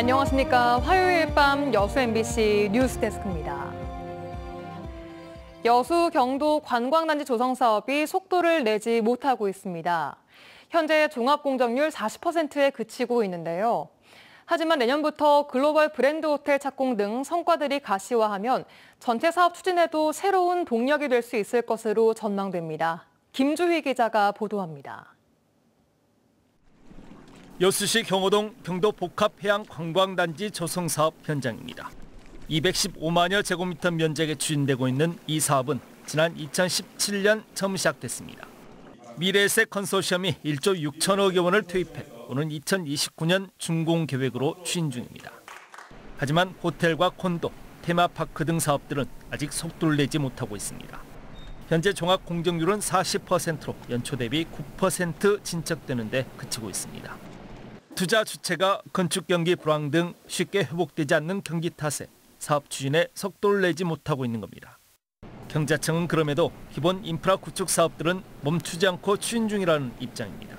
안녕하십니까. 화요일 밤 여수 MBC 뉴스데스크입니다. 여수 경도 관광단지 조성 사업이 속도를 내지 못하고 있습니다. 현재 종합공정률 40%에 그치고 있는데요. 하지만 내년부터 글로벌 브랜드 호텔 착공 등 성과들이 가시화하면 전체 사업 추진에도 새로운 동력이 될 수 있을 것으로 전망됩니다. 김주희 기자가 보도합니다. 여수시 경호동 경도 복합해양관광단지 조성사업 현장입니다. 215만여 제곱미터 면적에 추진되고 있는 이 사업은 지난 2017년 처음 시작됐습니다. 미래에셋 컨소시엄이 1조 6천억여 원을 투입해 오는 2029년 준공 계획으로 추진 중입니다. 하지만 호텔과 콘도, 테마파크 등 사업들은 아직 속도를 내지 못하고 있습니다. 현재 종합 공정률은 40%로 연초 대비 9% 진척되는 데 그치고 있습니다. 투자 주체가 건축 경기 불황 등 쉽게 회복되지 않는 경기 탓에 사업 추진에 속도를 내지 못하고 있는 겁니다. 경자청은 그럼에도 기본 인프라 구축 사업들은 멈추지 않고 추진 중이라는 입장입니다.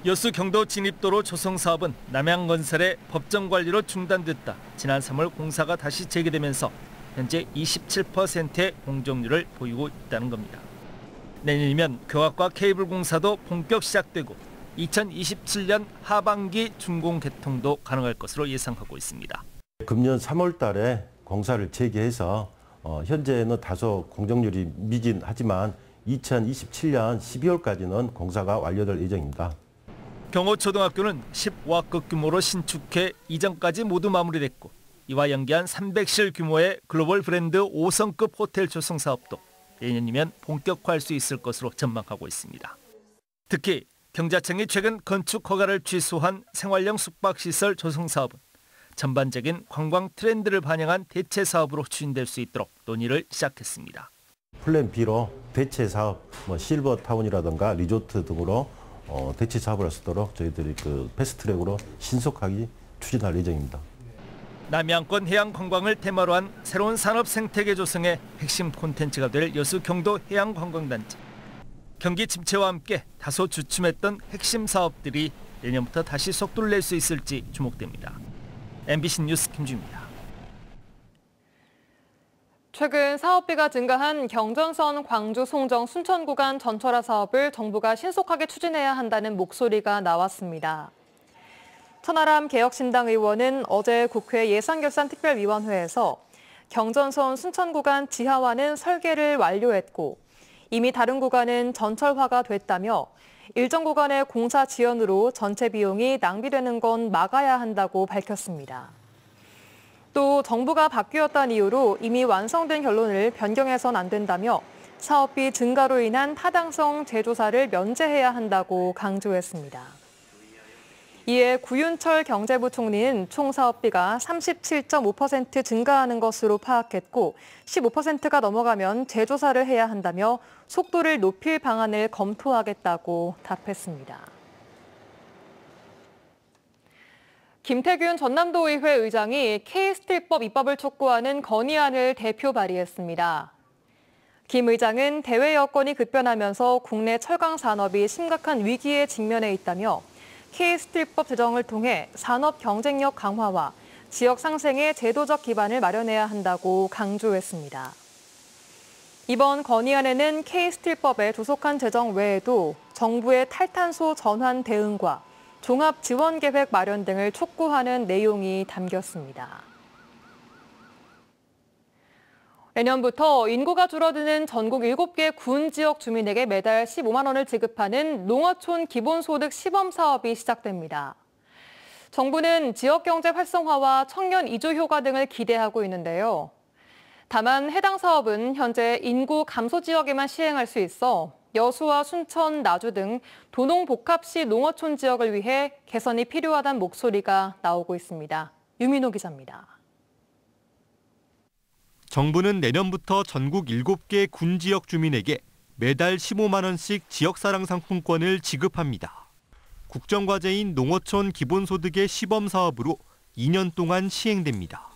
여수 경도 진입도로 조성 사업은 남양건설의 법정 관리로 중단됐다 지난 3월 공사가 다시 재개되면서 현재 27%의 공정률을 보이고 있다는 겁니다. 내년이면 교각과 케이블 공사도 본격 시작되고 2027년 하반기 준공 개통도 가능할 것으로 예상하고 있습니다. 금년 3월 달에 공사를 재개해서 현재는 다소 공정률이 미진하지만 2027년 12월까지는 공사가 완료될 예정입니다. 경호초등학교는 15학급 규모로 신축해 이전까지 모두 마무리됐고 이와 연계한 300실 규모의 글로벌 브랜드 5성급 호텔 조성 사업도 내년이면 본격화할 수 있을 것으로 전망하고 있습니다. 특히 경자청이 최근 건축 허가를 취소한 생활형 숙박시설 조성 사업은 전반적인 관광 트렌드를 반영한 대체 사업으로 추진될 수 있도록 논의를 시작했습니다. 플랜 B로 대체 사업, 실버타운이라든가 리조트 등으로 대체 사업을 할 수 있도록 저희들이 패스트트랙으로 신속하게 추진할 예정입니다. 남양권 해양 관광을 테마로 한 새로운 산업 생태계 조성의 핵심 콘텐츠가 될 여수 경도 해양관광단지. 경기 침체와 함께 다소 주춤했던 핵심 사업들이 내년부터 다시 속도를 낼 수 있을지 주목됩니다. MBC 뉴스 김주입니다. 최근 사업비가 증가한 경전선 광주 송정 순천 구간 전철화 사업을 정부가 신속하게 추진해야 한다는 목소리가 나왔습니다. 천하람 개혁신당 의원은 어제 국회 예산결산특별위원회에서 경전선 순천 구간 지하화는 설계를 완료했고 이미 다른 구간은 전철화가 됐다며 일정 구간의 공사 지연으로 전체 비용이 낭비되는 건 막아야 한다고 밝혔습니다. 또 정부가 바뀌었다는 이유로 이미 완성된 결론을 변경해선 안 된다며 사업비 증가로 인한 타당성 재조사를 면제해야 한다고 강조했습니다. 이에 구윤철 경제부총리는 총 사업비가 37.5% 증가하는 것으로 파악했고 15%가 넘어가면 재조사를 해야 한다며 속도를 높일 방안을 검토하겠다고 답했습니다. 김태균 전남도의회 의장이 K스틸법 입법을 촉구하는 건의안을 대표 발의했습니다. 김 의장은 대외 여건이 급변하면서 국내 철강 산업이 심각한 위기에 직면해 있다며 K스틸법 제정을 통해 산업 경쟁력 강화와 지역 상생의 제도적 기반을 마련해야 한다고 강조했습니다. 이번 건의안에는 K스틸법의 조속한 제정 외에도 정부의 탈탄소 전환 대응과 종합 지원 계획 마련 등을 촉구하는 내용이 담겼습니다. 내년부터 인구가 줄어드는 전국 7개 군 지역 주민에게 매달 15만 원을 지급하는 농어촌 기본소득 시범 사업이 시작됩니다. 정부는 지역경제 활성화와 청년 이주 효과 등을 기대하고 있는데요. 다만 해당 사업은 현재 인구 감소 지역에만 시행할 수 있어 여수와 순천, 나주 등 도농복합시 농어촌 지역을 위해 개선이 필요하다는 목소리가 나오고 있습니다. 유민호 기자입니다. 정부는 내년부터 전국 7개 군 지역 주민에게 매달 15만 원씩 지역사랑 상품권을 지급합니다. 국정과제인 농어촌 기본소득의 시범 사업으로 2년 동안 시행됩니다.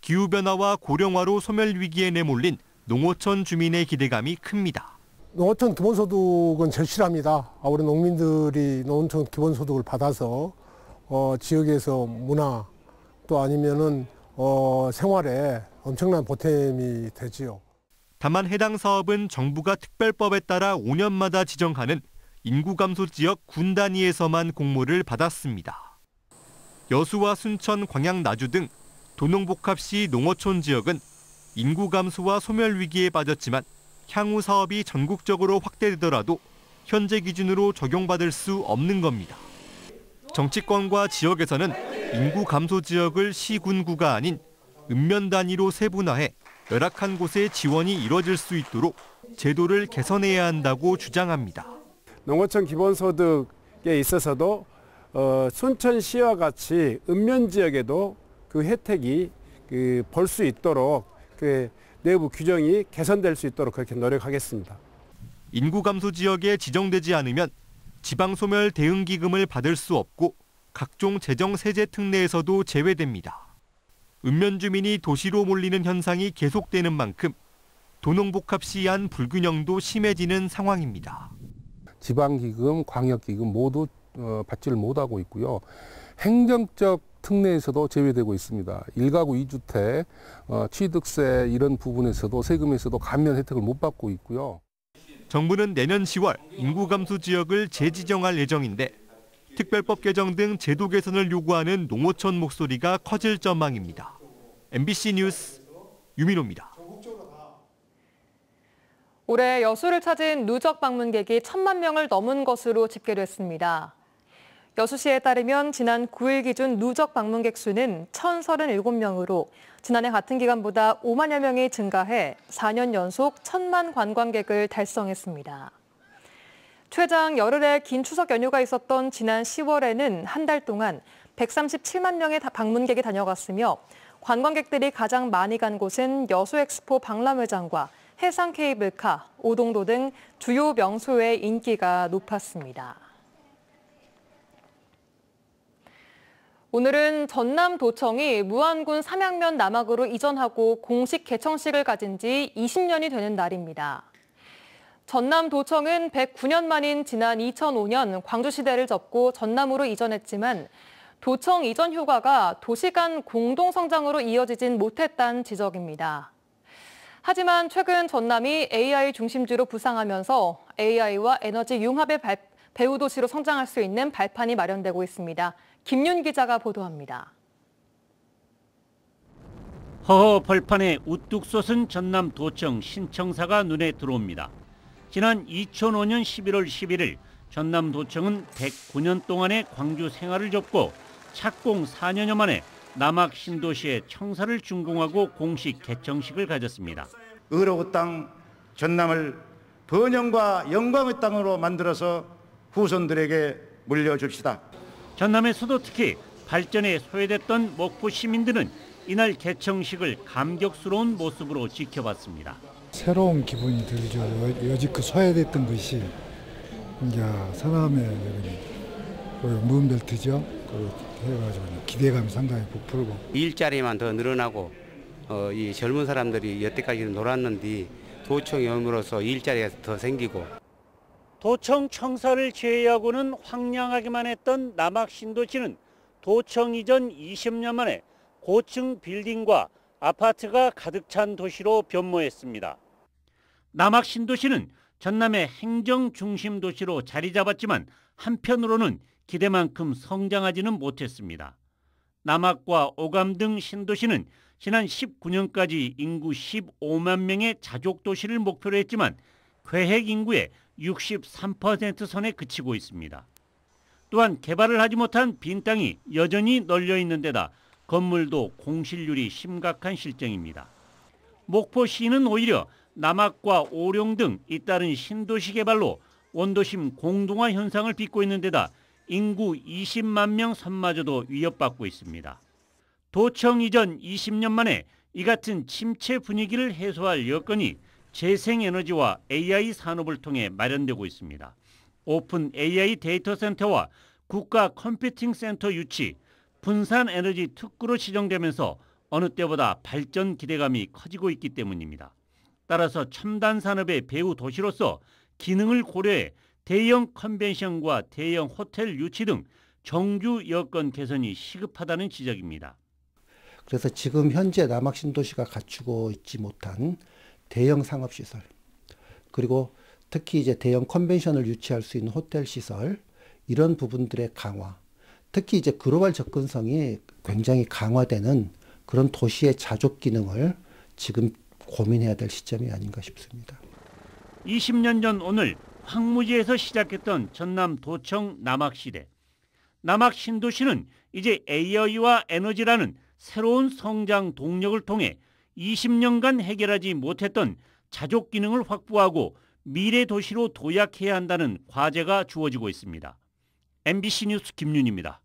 기후변화와 고령화로 소멸위기에 내몰린 농어촌 주민의 기대감이 큽니다. 농어촌 기본소득은 절실합니다. 우리 농민들이 농어촌 기본소득을 받아서 지역에서 문화, 또 아니면은 생활에 엄청난 보탬이 되지요. 다만 해당 사업은 정부가 특별법에 따라 5년마다 지정하는 인구 감소 지역 군 단위에서만 공모를 받았습니다. 여수와 순천, 광양, 나주 등 도농복합시 농어촌 지역은 인구 감소와 소멸 위기에 빠졌지만 향후 사업이 전국적으로 확대되더라도 현재 기준으로 적용받을 수 없는 겁니다. 정치권과 지역에서는 인구 감소 지역을 시군구가 아닌 읍면 단위로 세분화해 열악한 곳에 지원이 이뤄질 수 있도록 제도를 개선해야 한다고 주장합니다. 농어촌 기본소득에 있어서도 순천시와 같이 읍면 지역에도 그 혜택이 볼 수 있도록 그 내부 규정이 개선될 수 있도록 그렇게 노력하겠습니다. 인구 감소 지역에 지정되지 않으면 지방소멸 대응기금을 받을 수 없고 각종 재정 세제 특례에서도 제외됩니다. 읍면 주민이 도시로 몰리는 현상이 계속되는 만큼 도농복합시 안 불균형도 심해지는 상황입니다. 지방기금, 광역기금 모두 받지를 못하고 있고요. 행정적 특례에서도 제외되고 있습니다. 1가구 2주택, 취득세 이런 부분에서도 세금에서도 감면 혜택을 못 받고 있고요. 정부는 내년 10월 인구 감소 지역을 재지정할 예정인데 특별법 개정 등 제도 개선을 요구하는 농어촌 목소리가 커질 전망입니다. MBC 뉴스 유민호입니다. 올해 여수를 찾은 누적 방문객이 1,000만 명을 넘은 것으로 집계됐습니다. 여수시에 따르면 지난 9일 기준 누적 방문객 수는 1,037명으로 지난해 같은 기간보다 5만여 명이 증가해 4년 연속 1,000만 관광객을 달성했습니다. 최장 열흘의 긴 추석 연휴가 있었던 지난 10월에는 한 달 동안 137만 명의 방문객이 다녀갔으며 관광객들이 가장 많이 간 곳은 여수엑스포 박람회장과 해상 케이블카, 오동도 등 주요 명소의 인기가 높았습니다. 오늘은 전남도청이 무안군 삼양면 남학으로 이전하고 공식 개청식을 가진 지 20년이 되는 날입니다. 전남도청은 109년 만인 지난 2005년 광주시대를 접고 전남으로 이전했지만 도청 이전 효과가 도시 간 공동성장으로 이어지진 못했다는 지적입니다. 하지만 최근 전남이 AI 중심지로 부상하면서 AI와 에너지 융합의 배후 도시로 성장할 수 있는 발판이 마련되고 있습니다. 김윤 기자가 보도합니다. 허허 벌판에 우뚝 솟은 전남도청 신청사가 눈에 들어옵니다. 지난 2005년 11월 11일 전남도청은 109년 동안의 광주 생활을 접고 착공 4년여 만에 남학 신도시의 청사를 준공하고 공식 개청식을 가졌습니다. 의로운 땅 전남을 번영과 영광의 땅으로 만들어서 후손들에게 물려줍시다. 전남에서도 특히 발전에 소외됐던 목포 시민들은 이날 개청식을 감격스러운 모습으로 지켜봤습니다. 새로운 기분이 들죠. 여지껏 소외됐던 것이 이제 사람의 무음벨트죠. 해가지고 기대감이 상당히 부풀고 일자리만 더 늘어나고 이 젊은 사람들이 여태까지 놀았는데 도청이 옴으로써 일자리가 더 생기고 도청 청사를 제외하고는 황량하기만 했던 남학 신도시는 도청 이전 20년 만에 고층 빌딩과 아파트가 가득 찬 도시로 변모했습니다. 남학 신도시는 전남의 행정 중심 도시로 자리 잡았지만 한편으로는 기대만큼 성장하지는 못했습니다. 남학과 오감 등 신도시는 지난 19년까지 인구 15만 명의 자족 도시를 목표로 했지만 계획 인구의 63% 선에 그치고 있습니다. 또한 개발을 하지 못한 빈 땅이 여전히 널려 있는 데다 건물도 공실률이 심각한 실정입니다. 목포시는 오히려 남학과 오룡 등 잇따른 신도시 개발로 원도심 공동화 현상을 빚고 있는 데다 인구 20만 명 선마저도 위협받고 있습니다. 도청 이전 20년 만에 이 같은 침체 분위기를 해소할 여건이 재생에너지와 AI 산업을 통해 마련되고 있습니다. 오픈 AI 데이터 센터와 국가 컴퓨팅 센터 유치, 분산 에너지 특구로 지정되면서 어느 때보다 발전 기대감이 커지고 있기 때문입니다. 따라서 첨단 산업의 배후 도시로서 기능을 고려해 대형 컨벤션과 대형 호텔 유치 등 정주 여건 개선이 시급하다는 지적입니다. 그래서 지금 현재 남학신도시가 갖추고 있지 못한 대형 상업시설, 그리고 특히 이제 대형 컨벤션을 유치할 수 있는 호텔 시설, 이런 부분들의 강화, 특히 이제 글로벌 접근성이 굉장히 강화되는 그런 도시의 자족 기능을 지금 고민해야 될 시점이 아닌가 싶습니다. 20년 전 오늘 황무지에서 시작했던 전남 도청 남학시대. 남학 신도시는 이제 AI와 에너지라는 새로운 성장 동력을 통해 20년간 해결하지 못했던 자족 기능을 확보하고 미래 도시로 도약해야 한다는 과제가 주어지고 있습니다. MBC 뉴스 김윤입니다.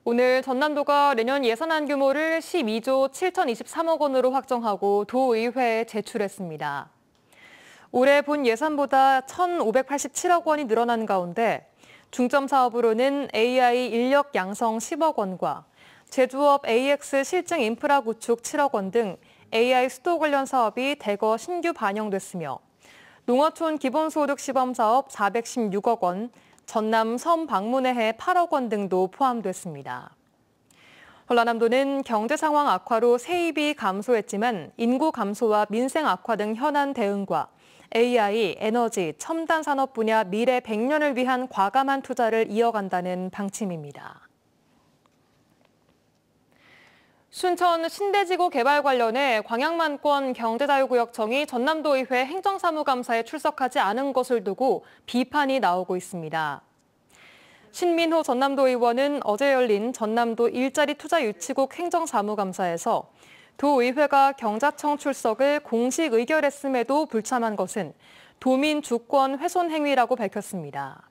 오늘 전남도가 내년 예산안 규모를 12조 7,023억 원으로 확정하고 도의회에 제출했습니다. 올해 본 예산보다 1,587억 원이 늘어난 가운데 중점 사업으로는 AI 인력 양성 10억 원과 제조업 AX 실증 인프라 구축 7억 원 등 AI 수도 관련 사업이 대거 신규 반영됐으며 농어촌 기본소득 시범 사업 416억 원, 전남 섬 방문회해 8억 원 등도 포함됐습니다. 전라남도는 경제 상황 악화로 세입이 감소했지만 인구 감소와 민생 악화 등 현안 대응과 AI, 에너지, 첨단 산업 분야 미래 100년을 위한 과감한 투자를 이어간다는 방침입니다. 순천 신대지구 개발 관련해 광양만권 경제자유구역청이 전남도의회 행정사무감사에 출석하지 않은 것을 두고 비판이 나오고 있습니다. 신민호 전남도 의원은 어제 열린 전남도 일자리 투자 유치국 행정사무감사에서 도의회가 경자청 출석을 공식 의결했음에도 불참한 것은 도민 주권 훼손 행위라고 밝혔습니다.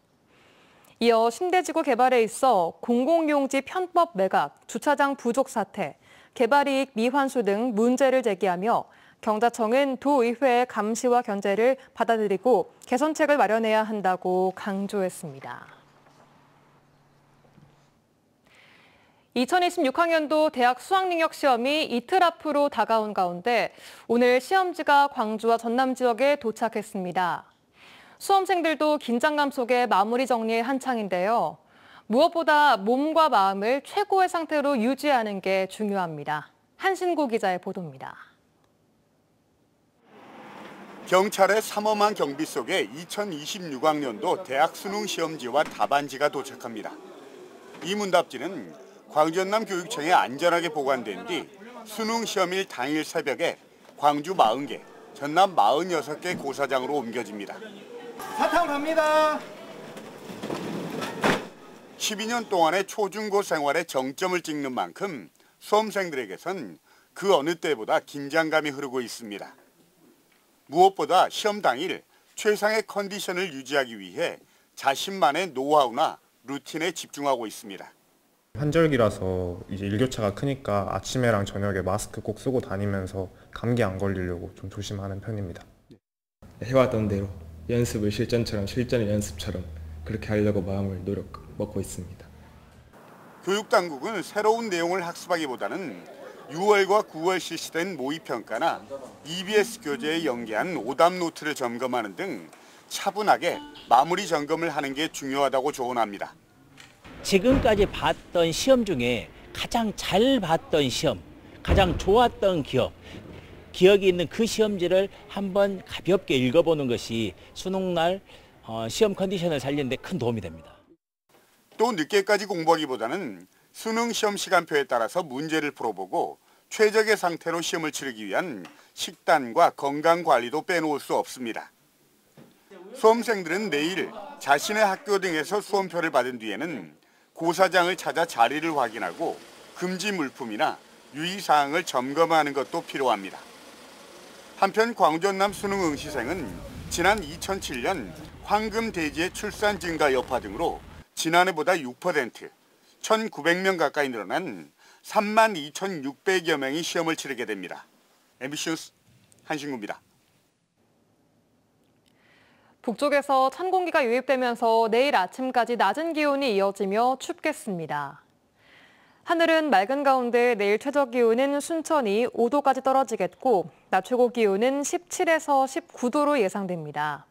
이어 신대지구 개발에 있어 공공용지 편법 매각, 주차장 부족 사태, 개발이익 미환수 등 문제를 제기하며 경자청은 도의회의 감시와 견제를 받아들이고 개선책을 마련해야 한다고 강조했습니다. 2026학년도 대학 수학능력 시험이 이틀 앞으로 다가온 가운데 오늘 시험지가 광주와 전남 지역에 도착했습니다. 수험생들도 긴장감 속에 마무리 정리에 한창인데요. 무엇보다 몸과 마음을 최고의 상태로 유지하는 게 중요합니다. 한신구 기자의 보도입니다. 경찰의 삼엄한 경비 속에 2026학년도 대학 수능 시험지와 답안지가 도착합니다. 이 문답지는 광주 전남 교육청에 안전하게 보관된 뒤 수능 시험일 당일 새벽에 광주 40개, 전남 46개 고사장으로 옮겨집니다. 사탕 갑니다. 12년 동안의 초중고 생활의 정점을 찍는 만큼 수험생들에게선 그 어느 때보다 긴장감이 흐르고 있습니다. 무엇보다 시험 당일 최상의 컨디션을 유지하기 위해 자신만의 노하우나 루틴에 집중하고 있습니다. 환절기라서 이제 일교차가 크니까 아침에랑 저녁에 마스크 꼭 쓰고 다니면서 감기 안 걸리려고 좀 조심하는 편입니다. 해왔던 대로 연습을 실전처럼, 실전을 연습처럼 그렇게 하려고 마음을 먹고 있습니다. 교육당국은 새로운 내용을 학습하기보다는 6월과 9월 실시된 모의평가나 EBS 교재에 연계한 오답 노트를 점검하는 등 차분하게 마무리 점검을 하는 게 중요하다고 조언합니다. 지금까지 봤던 시험 중에 가장 잘 봤던 시험, 가장 좋았던 기억이 있는 그 시험지를 한번 가볍게 읽어보는 것이 수능날 시험 컨디션을 살리는 데 큰 도움이 됩니다. 또 늦게까지 공부하기보다는 수능 시험 시간표에 따라서 문제를 풀어보고 최적의 상태로 시험을 치르기 위한 식단과 건강 관리도 빼놓을 수 없습니다. 수험생들은 내일 자신의 학교 등에서 수험표를 받은 뒤에는 고사장을 찾아 자리를 확인하고 금지 물품이나 유의사항을 점검하는 것도 필요합니다. 한편 광주 전남 수능 응시생은 지난 2007년 황금돼지의 출산 증가 여파 등으로 지난해보다 6%, 1,900명 가까이 늘어난 32,600여 명이 시험을 치르게 됩니다. MBC 뉴스 한신구입니다. 북쪽에서 찬 공기가 유입되면서 내일 아침까지 낮은 기온이 이어지며 춥겠습니다. 하늘은 맑은 가운데 내일 최저 기온은 순천이 5도까지 떨어지겠고 낮 최고 기온은 17에서 19도로 예상됩니다.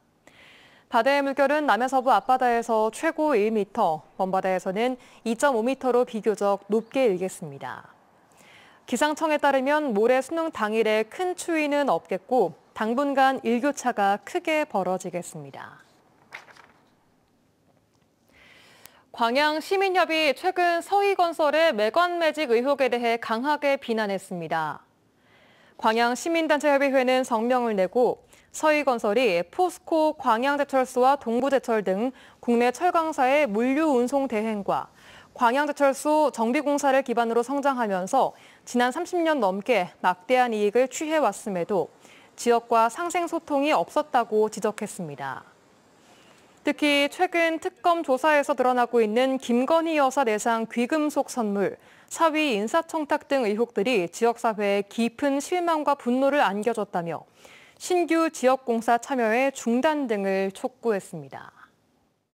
바다의 물결은 남해서부 앞바다에서 최고 1m, 먼바다에서는 2.5m로 비교적 높게 일겠습니다. 기상청에 따르면 모레 수능 당일에 큰 추위는 없겠고 당분간 일교차가 크게 벌어지겠습니다. 광양시민협이 최근 서희건설의 매관매직 의혹에 대해 강하게 비난했습니다. 광양시민단체협의회는 성명을 내고 서희건설이 포스코 광양제철소와 동부제철 등 국내 철강사의 물류 운송 대행과 광양제철소 정비공사를 기반으로 성장하면서 지난 30년 넘게 막대한 이익을 취해왔음에도 지역과 상생 소통이 없었다고 지적했습니다. 특히 최근 특검 조사에서 드러나고 있는 김건희 여사 내상 귀금속 선물, 사위 인사청탁 등 의혹들이 지역사회에 깊은 실망과 분노를 안겨줬다며 신규 지역공사 참여의 중단 등을 촉구했습니다.